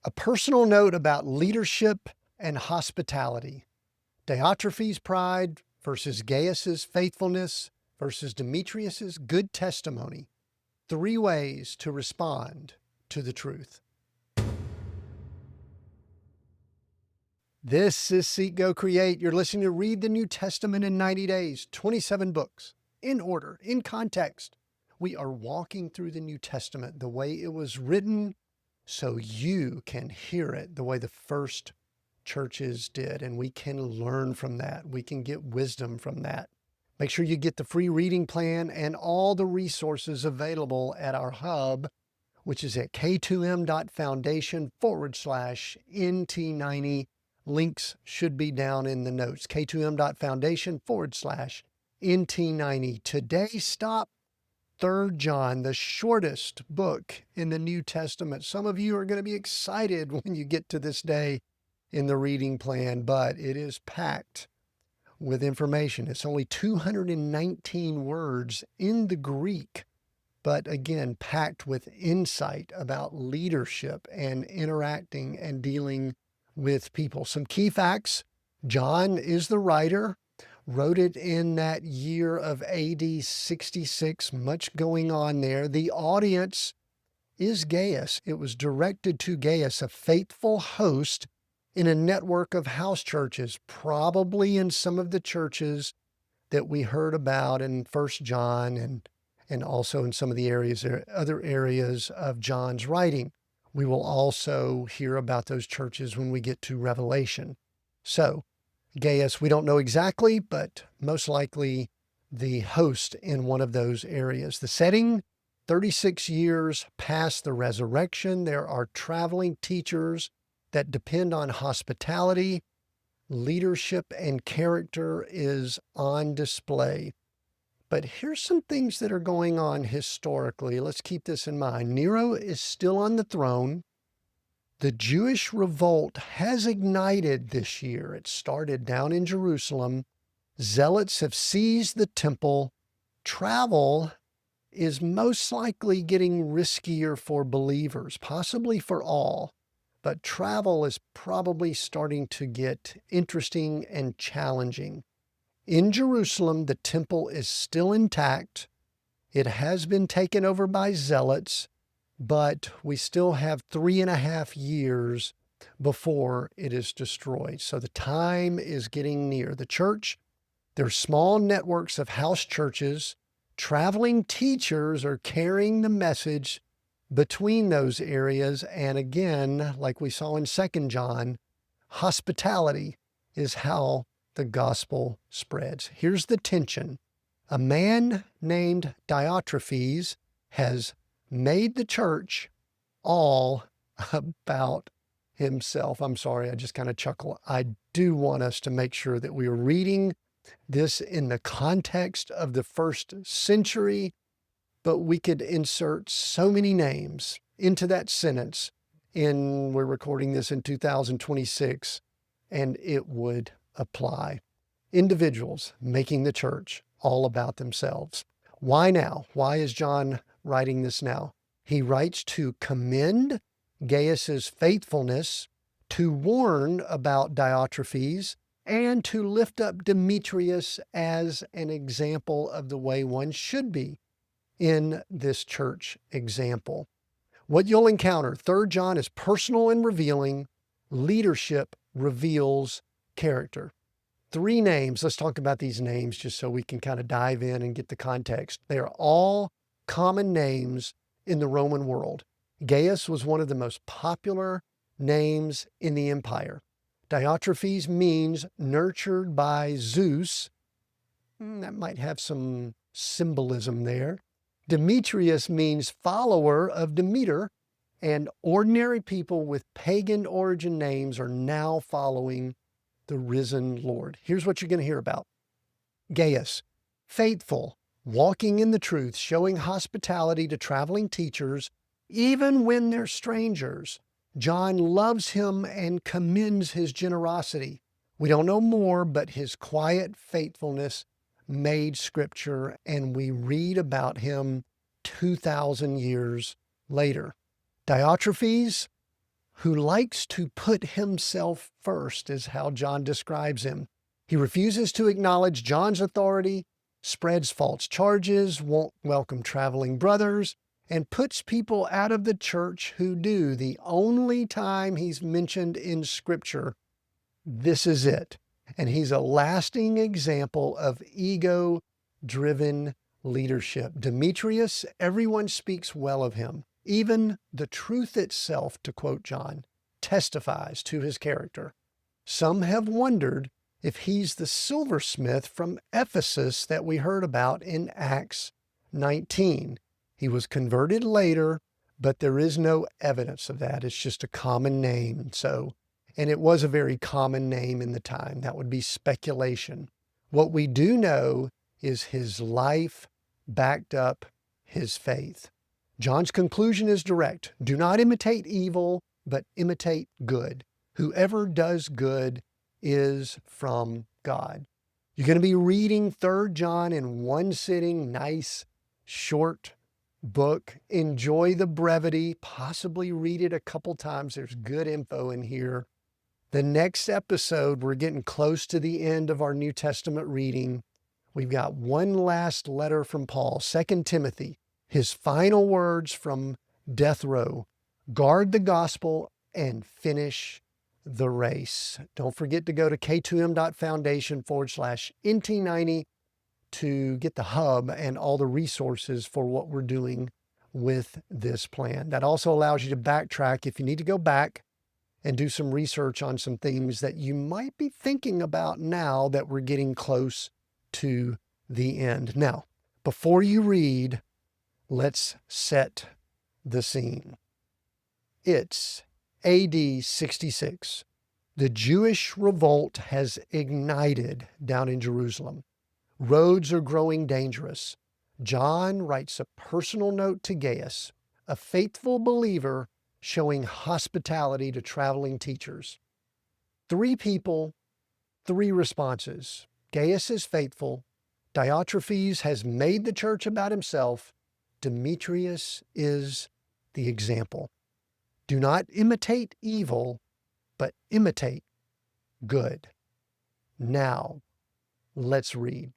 A personal note about leadership and hospitality. Diotrephes' pride versus Gaius's faithfulness versus Demetrius's good testimony. 3 ways to respond to the truth. This is Seek, Go, Create. You're listening to Read the New Testament in 90 days, 27 books, in order, in context. We are walking through the New Testament the way it was written so you can hear it the way the first churches did, and we can learn from that. We can get wisdom from that. Make sure you get the free reading plan and all the resources available at our hub, which is at k2m.foundation/NT90. Links should be down in the notes. k2m.foundation/NT90. Today's stop, 3 John, the shortest book in the New Testament. Some of you are going to be excited when you get to this day in the reading plan, but it is packed with information. It's only 219 words in the Greek, but again, packed with insight about leadership and interacting and dealing with people. Some key facts: John is the writer, wrote it in that year of AD 66, much going on there. The audience is Gaius. It was directed to Gaius, a faithful host in a network of house churches, probably in some of the churches that we heard about in 1 John and also in some of the other areas of John's writing. We will also hear about those churches when we get to Revelation. So, Gaius, we don't know exactly, but most likely the host in one of those areas. The setting, 36 years past the resurrection. There are traveling teachers that depend on hospitality. Leadership and character is on display. But here's some things that are going on historically. Let's keep this in mind. Nero is still on the throne. The Jewish revolt has ignited this year. It started down in Jerusalem. Zealots have seized the temple. Travel is most likely getting riskier for believers, possibly for all, but travel is probably starting to get interesting and challenging. In Jerusalem, the temple is still intact. It has been taken over by zealots, but we still have 3.5 years before it is destroyed. So the time is getting near. The church, there are small networks of house churches. Traveling teachers are carrying the message between those areas. And again, like we saw in 2 John, hospitality is how the gospel spreads. Here's the tension. A man named Diotrephes has made the church all about himself. I'm sorry, I just kind of chuckle. I do want us to make sure that we are reading this in the context of the first century, but we could insert so many names into that sentence. We're recording this in 2026, and it would apply. Individuals making the church all about themselves. Why now? Why is John writing this now? He writes to commend Gaius's faithfulness, to warn about Diotrephes, and to lift up Demetrius as an example of the way one should be in this church example. What you'll encounter, 3 John is personal and revealing. Leadership reveals character. 3 names. Let's talk about these names just so we can kind of dive in and get the context. They are all common names in the Roman world. Gaius was one of the most popular names in the empire. Diotrephes means nurtured by Zeus. That might have some symbolism there. Demetrius means follower of Demeter, and ordinary people with pagan origin names are now following the risen Lord. Here's what you're going to hear about. Gaius, faithful, walking in the truth, showing hospitality to traveling teachers, even when they're strangers. John loves him and commends his generosity. We don't know more, but his quiet faithfulness made Scripture, and we read about him 2,000 years later. Diotrephes, who likes to put himself first, is how John describes him. He refuses to acknowledge John's authority, spreads false charges, won't welcome traveling brothers, and puts people out of the church who do. The only time he's mentioned in Scripture, this is it. And he's a lasting example of ego-driven leadership. Demetrius, everyone speaks well of him. Even the truth itself, to quote John, testifies to his character. Some have wondered if he's the silversmith from Ephesus that we heard about in Acts 19. He was converted later, but there is no evidence of that. It's just a common name. And it was a very common name in the time. That would be speculation. What we do know is his life backed up his faith. John's conclusion is direct. Do not imitate evil, but imitate good. Whoever does good is from God. You're going to be reading 3 John in one sitting, nice, short book. Enjoy the brevity, possibly read it a couple times. There's good info in here. The next episode, we're getting close to the end of our New Testament reading. We've got one last letter from Paul, 2 Timothy, his final words from death row. Guard the gospel and finish the race. Don't forget to go to k2m.foundation/NT90 to get the hub and all the resources for what we're doing with this plan. That also allows you to backtrack if you need to go back and do some research on some things that you might be thinking about now that we're getting close to the end. Now, before you read, let's set the scene. It's AD 66. The Jewish revolt has ignited down in Jerusalem. Roads are growing dangerous. John writes a personal note to Gaius, a faithful believer showing hospitality to traveling teachers. 3 people, 3 responses. Gaius is faithful. Diotrephes has made the church about himself. Demetrius is the example. Do not imitate evil, but imitate good. Now, let's read.